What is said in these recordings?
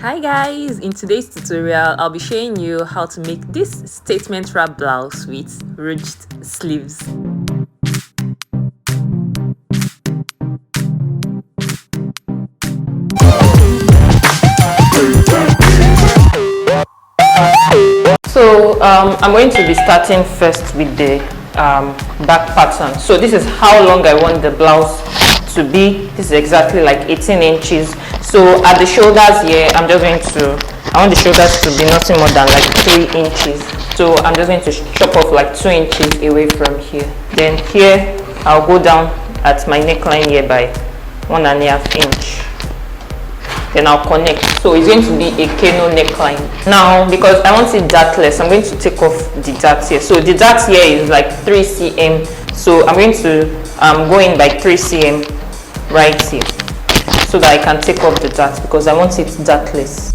Hi guys, in today's tutorial I'll be showing you how to make this statement wrap blouse with ruched sleeves. So I'm going to be starting first with the back pattern. So this is how long I want the blouse to be. This is exactly like 18 inches. So at the shoulders here, I want the shoulders to be nothing more than like 3 inches. So I'm just going to chop off like 2 inches away from here. Then here, I'll go down at my neckline here by 1.5 inch. Then I'll connect. So it's going to be a cano neckline. Now, because I want it dartless, I'm going to take off the dart here. So the dart here is like 3 cm. So I'm going to go in by 3 cm right here, so that I can take off the dart because I want it dartless.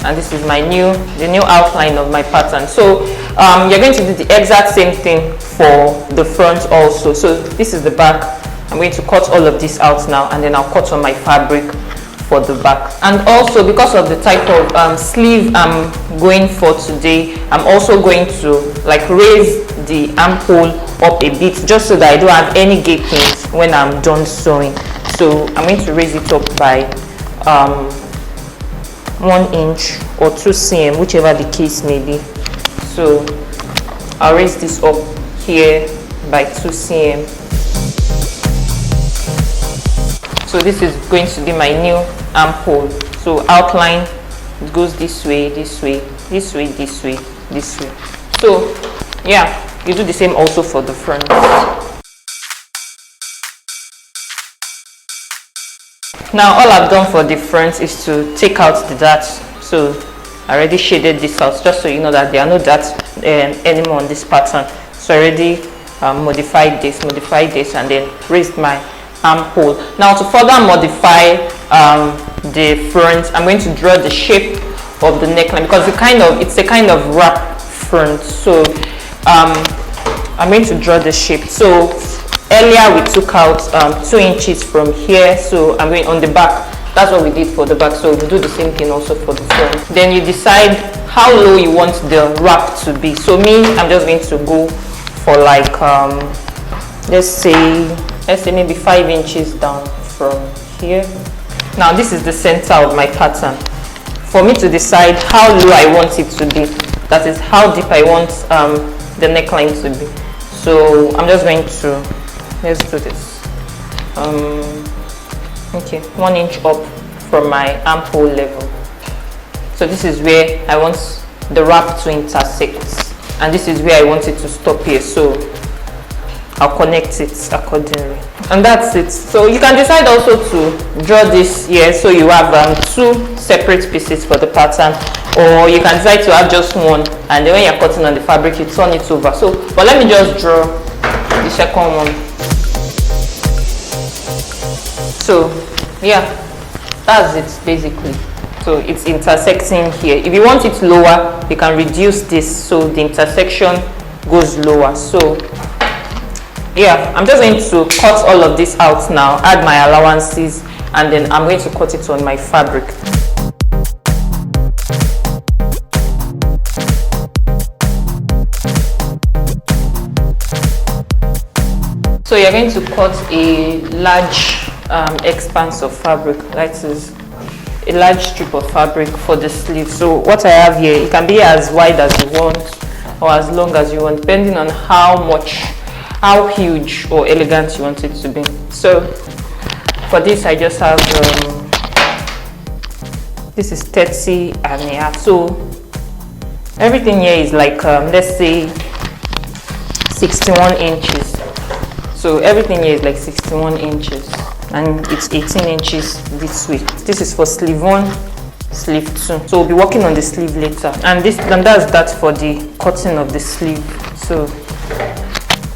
And this is the new outline of my pattern. So you're going to do the exact same thing for the front also. So this is the back. I'm going to cut all of this out now, and then I'll cut on my fabric for the back. And also, because of the type of sleeve I'm going for today, I'm also going to like raise the armhole up a bit, just so that I don't have any gapings when I'm done sewing. So I'm going to raise it up by 1 inch or 2 cm, whichever the case may be. So I'll raise this up here by 2 cm. So this is going to be my new armhole. So outline, it goes this way, this way, this way, this way, this way. So yeah, you do the same also for the front. Now all I've done for the front is to take out the darts. So I already shaded this out, just so you know that there are no darts anymore on this pattern. So I already modified this, and then raised my armhole. Now to further modify the front, I'm going to draw the shape of the neckline, because it's a kind of wrap front. So I'm going to draw the shape. So earlier we took out 2 inches from here, so I'm going on the back. That's what we did for the back, so we'll do the same thing also for the front. Then you decide how low you want the wrap to be. So me, I'm just going to go for like let's say maybe 5 inches down from here. Now this is the center of my pattern. For me to decide how low I want it to be, that is how deep I want the neckline to be. So I'm just going to, let's do this. Okay, 1 inch up from my armhole level. So this is where I want the wrap to intersect, and this is where I want it to stop here. So I'll connect it accordingly, and that's it. So you can decide also to draw this here, so you have 2 separate pieces for the pattern, or you can decide to have just one, and then when you're cutting on the fabric, you turn it over. So, but let me just draw the second one. So yeah, that's it basically. So it's intersecting here. If you want it lower, you can reduce this so the intersection goes lower. So yeah, I'm just going to cut all of this out now, add my allowances, and then I'm going to cut it on my fabric. So you're going to cut a large expanse of fabric, that is a large strip of fabric for the sleeve. So what I have here, it can be as wide as you want or as long as you want, depending on how huge or elegant you want it to be. So for this, I just have this is 30.5. So everything here is like let's say 61 inches. So everything here is like 61 inches, and it's 18 inches this way. This is for sleeve 1, sleeve 2. So we'll be working on the sleeve later, and that's that for the cutting of the sleeve. So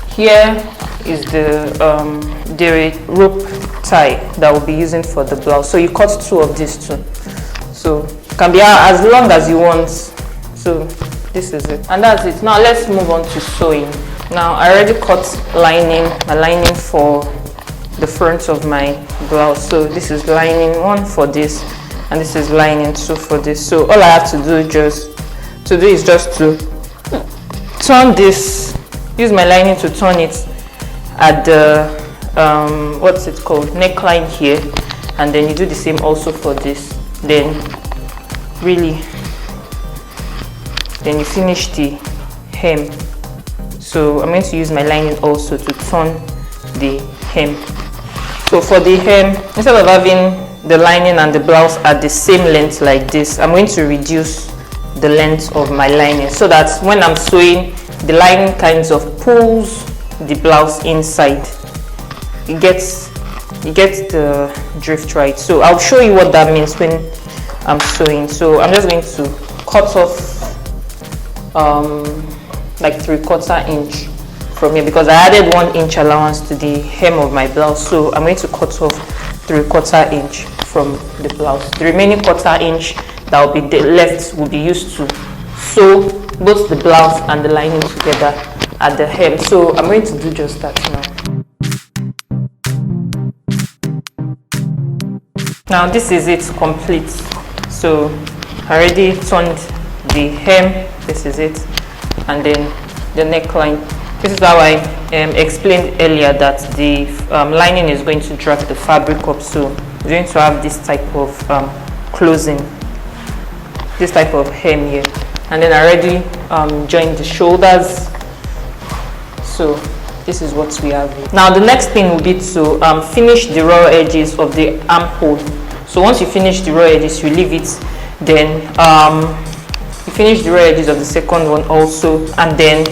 here is the rope tie that we'll be using for the blouse. So you cut 2 of these too. So it can be as long as you want. So this is it, and that's it. Now let's move on to sewing. Now I already cut my lining for the front of my blouse. So this is lining 1 for this, and this is lining too for this. So all I have to do is just to turn this, use my lining to turn it at the what's it called, neckline here, and then you do the same also for this. Then you finish the hem. So I'm going to use my lining also to turn the hem. So for the hem, instead of having the lining and the blouse at the same length like this, I'm going to reduce the length of my lining so that when I'm sewing, the lining kind of pulls the blouse inside. You get the drift right. So I'll show you what that means when I'm sewing. So I'm just going to cut off like 3/4 inch from here, because I added 1 inch allowance to the hem of my blouse. So I'm going to cut off 3/4 inch from the blouse. The remaining 1/4 inch that will be left will be used to sew both the blouse and the lining together at the hem. So I'm going to do just that now. Now this is it complete. So I already turned the hem, this is it, and then the neckline. This is how I explained earlier that the lining is going to drag the fabric up, so it's going to have this type of closing, this type of hem here. And then I already joined the shoulders, so this is what we have here. Now the next thing will be to finish the raw edges of the armhole. So once you finish the raw edges, you leave it, then you finish the raw edges of the second one also, and then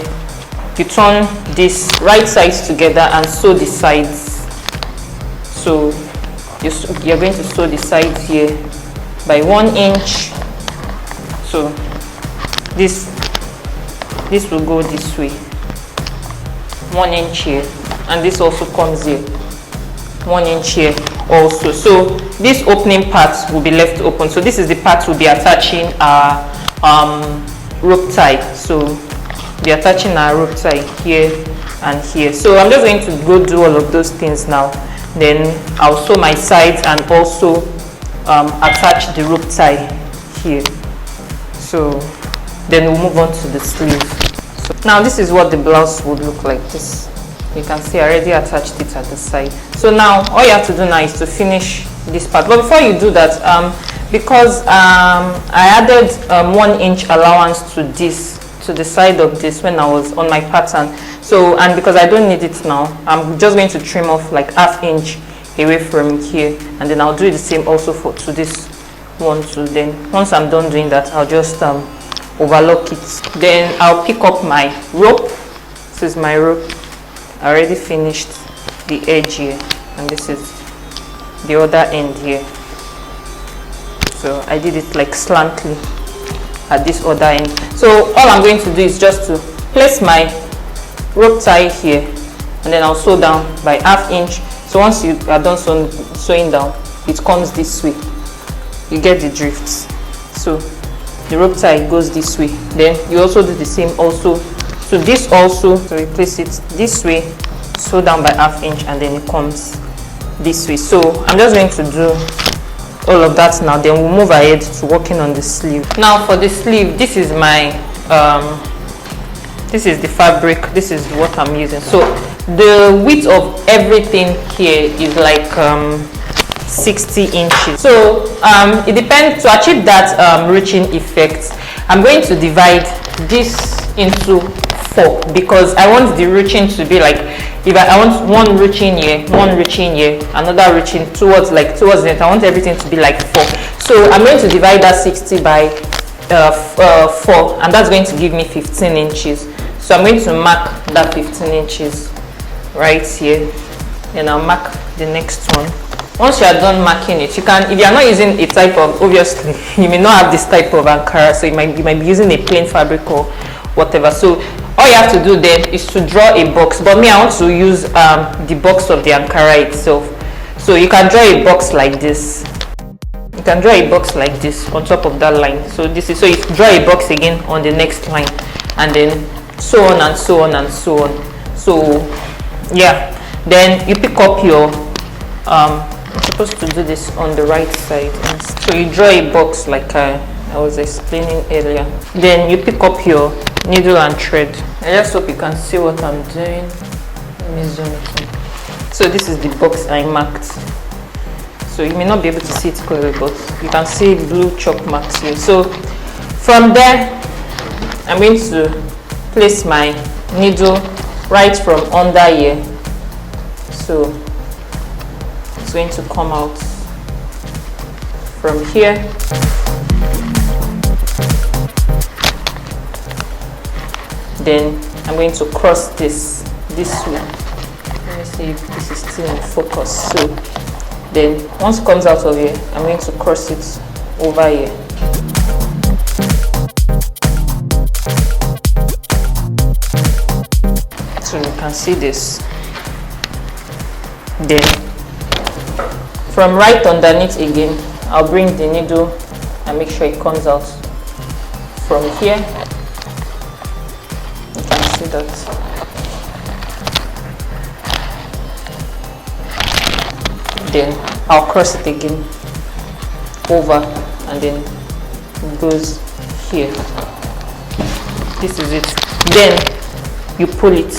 you turn this right sides together and sew the sides. So you're going to sew the sides here by 1 inch. So this will go this way, 1 inch here, and this also comes here, 1 inch here also. So this opening part will be left open. So this is the part we'll be attaching our rope tie. So be attaching our rope tie here and here. So I'm just going to go do all of those things now. Then I'll sew my sides and also attach the rope tie here. So then we'll move on to the sleeve. So now this is what the blouse would look like. This, you can see I already attached it at the side. So now all you have to do now is to finish this part. But before you do that, because I added 1 inch allowance to this, to the side of this when I was on my pattern. So, and because I don't need it now, I'm just going to trim off like ½ inch away from here, and then I'll do the same also to this one too. Then once I'm done doing that, I'll just overlock it. Then I'll pick up my rope. This is my rope. I already finished the edge here, and this is the other end here. So I did it like slantly at this other end. So all I'm going to do is just to place my rope tie here, and then I'll sew down by ½ inch. So once you are done sewing down, it comes this way. You get the drift. So the rope tie goes this way. Then you also do the same also. So this also, so we place it this way, sew down by ½ inch, and then it comes this way. So I'm just going to do all of that now, then we'll move ahead to working on the sleeve. Now for the sleeve, this is my this is the fabric, this is what I'm using. So the width of everything here is like 60 inches. So it depends. To achieve that ruching effect, I'm going to divide this into 4, because I want the ruching to be like, if I want one ruching here, one ruching here, another ruching towards it. I want everything to be like 4. So I'm going to divide that 60 by 4, and that's going to give me 15 inches. So I'm going to mark that 15 inches right here, and I'll mark the next one. Once you are done marking it, you can, if you are not using a type of, obviously you may not have this type of Ankara, so you might be using a plain fabric or whatever. So all you have to do then is to draw a box, but me, I want to use the box of the Ankara itself. So you can draw a box like this. You can draw a box like this on top of that line. So this is, so you draw a box again on the next line, and then so on and so on and so on. So yeah, then you pick up your I'm supposed to do this on the right side. So you draw a box like I was explaining earlier. Then you pick up your needle and thread. I just hope you can see what I'm doing. Let me zoom it in. So this is the box I marked. So you may not be able to see it clearly, but you can see blue chalk marks here. So from there, I'm going to place my needle right from under here. So it's going to come out from here. Then I'm going to cross this way. Let me see if this is still in focus. So then once it comes out of here, I'm going to cross it over here. So you can see this. Then from right underneath again, I'll bring the needle and make sure it comes out from here. You can see that. Then I'll cross it again over, and then it goes here. This is it. Then you pull it.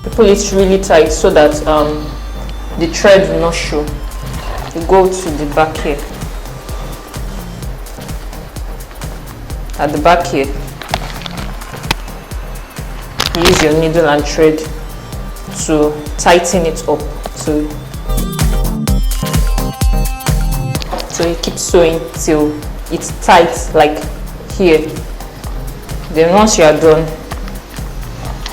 You pull it really tight so that the thread will not show. You go to the back here. At the back here, use your needle and thread to tighten it up. So you keep sewing till it's tight, like here. Then once you are done,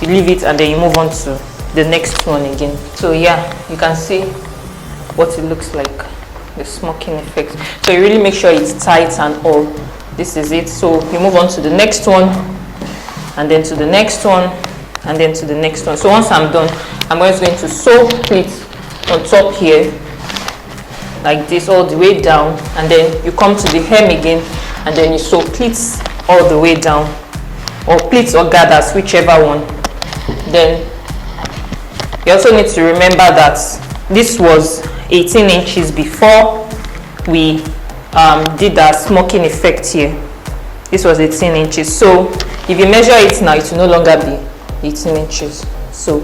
you leave it and then you move on to the next one again. So yeah, you can see what it looks like, the smoking effect. So you really make sure it's tight and all. This is it. So you move on to the next one, and then to the next one, and then to the next one. So once I'm done, I'm always going to sew pleats on top here like this all the way down, and then you come to the hem again, and then you sew pleats all the way down, or pleats or gathers, whichever one. Then you also need to remember that this was 18 inches before we did our smoking effect here. This was 18 inches. So if you measure it now, it will no longer be 18 inches. So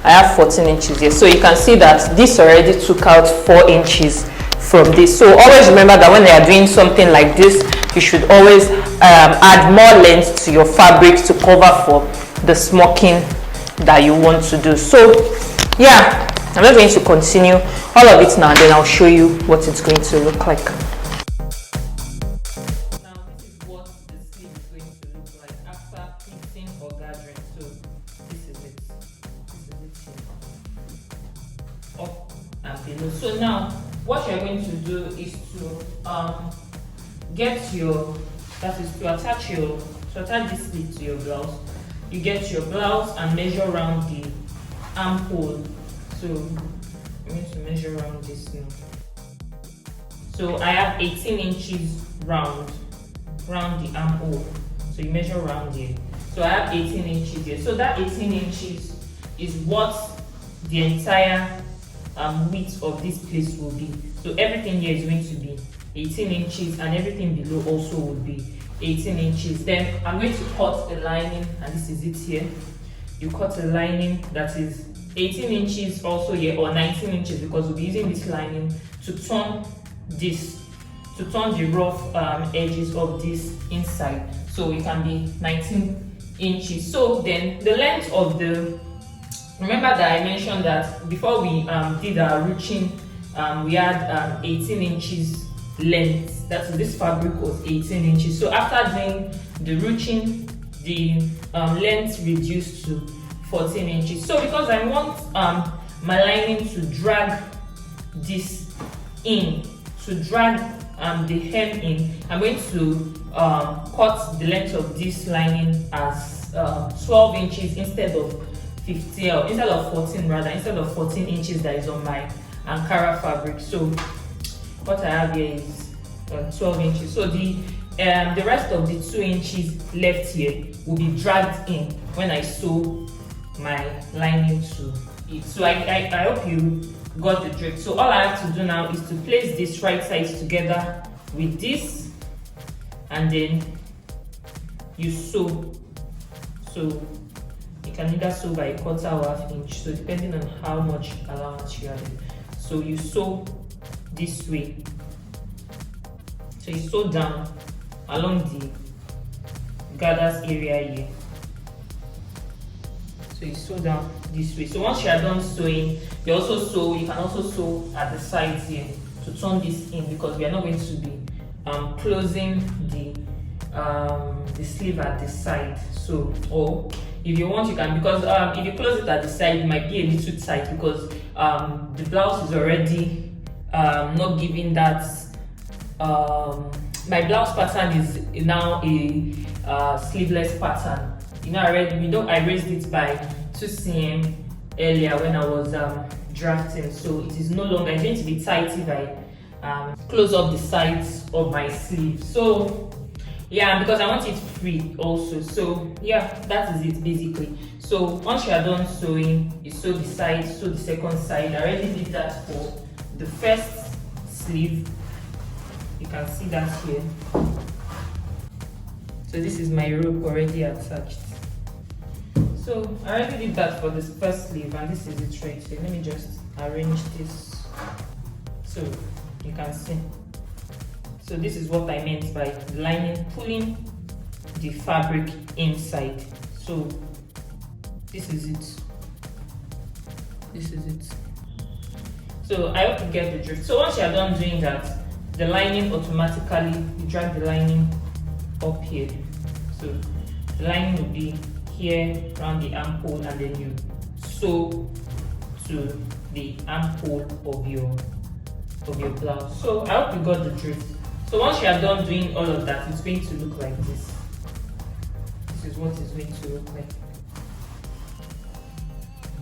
I have 14 inches here. So you can see that this already took out 4 inches from this. So always remember that when you are doing something like this, you should always add more length to your fabric to cover for the smoking that you want to do. So yeah, I'm not going to continue all of it now, and then I'll show you what it's going to look like. So now what you're going to do is to get your, that is to attach this sleeve to your blouse. You get your blouse and measure around the armhole. So I'm going to measure around this now. So I have 18 inches round the armhole. So you measure around here. So I have 18 inches here. So that 18 inches is what the entire width of this place will be. So everything here is going to be 18 inches, and everything below also will be 18 inches. Then I'm going to cut a lining, and this is it here. You cut a lining that is 18 inches also here, or 19 inches, because we'll be using this lining to turn the rough edges of this inside. So it can be 19 inches. So then the length of the, remember that I mentioned that before we did our ruching, we had 18 inches length. That is, this fabric was 18 inches. So after doing the ruching, the length reduced to 14 inches. So because I want my lining to drag this in, to drag the hem in, I'm going to cut the length of this lining as 12 inches instead of 14 inches that is on my Ankara fabric. So what I have here is 12 inches. So the rest of the 2 inches left here will be dragged in when I sew my lining to it. So I hope you got the drift. So all I have to do now is to place this right sides together with this, and then you sew. So you can either sew by a 1/4 or 1/2 inch, so depending on how much allowance you have. So you sew this way. So you sew down along the gathers area here. So you sew down this way. So once you are done sewing, you can also sew at the sides here to turn this in, because we are not going to be closing the sleeve at the side. So, or if you want, you can, because if you close it at the side, it might be a little tight, because the blouse is already not giving that. My blouse pattern is now a sleeveless pattern. You know, I raised it by 2 cm earlier when I was drafting, so it is no longer, it's going to be tight if I close up the sides of my sleeve. So yeah, because I want it free also. So yeah, that is it basically. So once you are done sewing, you sew the side, sew the second side. I already did that for the first sleeve. You can see that here. So this is my rope already attached. So I already did that for this first sleeve, and this is it right here. Let me just arrange this so you can see. So this is what I meant by lining, pulling the fabric inside. So this is it. This is it. So I hope you get the drift. So once you are done doing that, the lining automatically, you drag the lining up here. So the lining will be here around the armhole, and then you sew to the armhole of your blouse. So I hope you got the drift. So once you are done doing all of that, it's going to look like this. This is what it's going to look like.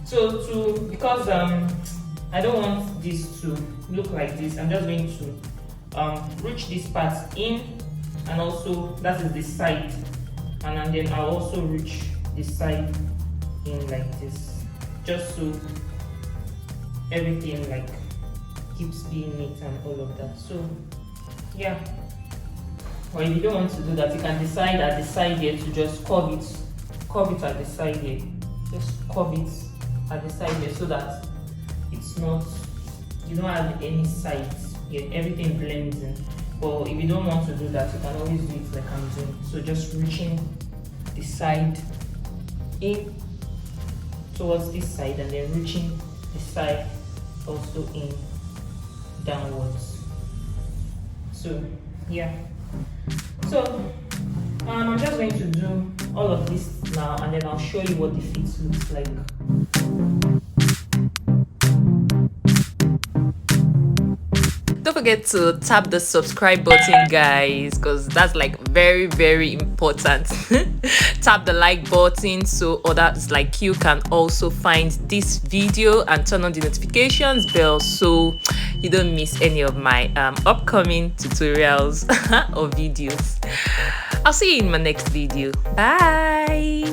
So because I don't want this to look like this, I'm just going to ruch this part in, and also that is the side, and then I'll also ruch this side in like this, just so everything like keeps being neat and all of that. So yeah, or if you don't want to do that, you can decide at the side here to just curve it at the side here. Just curve it at the side here, so that it's not, you don't have any sides here, everything blends in. But if you don't want to do that, you can always do it like I'm doing. So just reaching the side in towards this side, and then reaching the side also in downwards. So yeah, so I'm just going to do all of this now, and then I'll show you what the fit looks like. Don't forget to tap the subscribe button, guys, because that's like very, very important. Tap the like button so others like you can also find this video, and turn on the notifications bell so you don't miss any of my upcoming tutorials or videos. I'll see you in my next video. Bye.